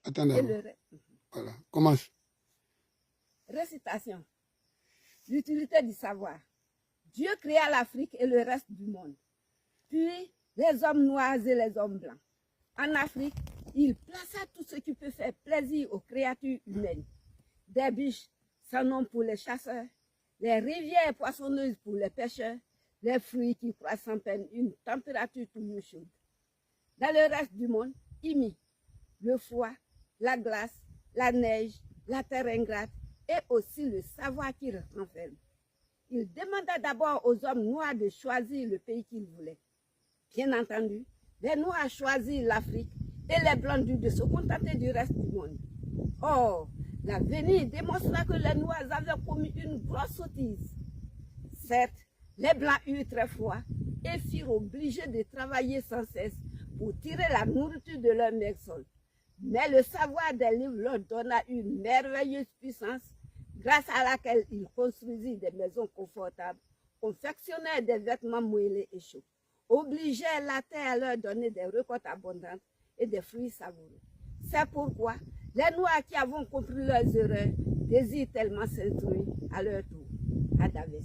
Attendez. Et le reste. Voilà, commence. Récitation. L'utilité du savoir. Dieu créa l'Afrique et le reste du monde. Puis les hommes noirs et les hommes blancs. En Afrique, il plaça tout ce qui peut faire plaisir aux créatures humaines. Des biches sans nom pour les chasseurs, les rivières poissonneuses pour les pêcheurs, les fruits qui croissent sans peine une température toujours chaude. Dans le reste du monde, il mit le froid, la glace, la neige, la terre ingrate et aussi le savoir qui renferme. Il demanda d'abord aux hommes noirs de choisir le pays qu'ils voulaient. Bien entendu, les noirs choisirent l'Afrique et les blancs de se contenter du reste du monde. Or, l'avenir démontra que les noirs avaient commis une grosse sottise. Certes, les blancs eurent très froid et furent obligés de travailler sans cesse pour tirer la nourriture de leur maigre sol. Mais le savoir des livres leur donna une merveilleuse puissance grâce à laquelle ils construisirent des maisons confortables, confectionnèrent des vêtements moelleux et chauds, obligèrent la terre à leur donner des récoltes abondantes et des fruits savoureux. C'est pourquoi les Noirs qui avons compris leurs erreurs désirent tellement s'instruire à leur tour. Adavès.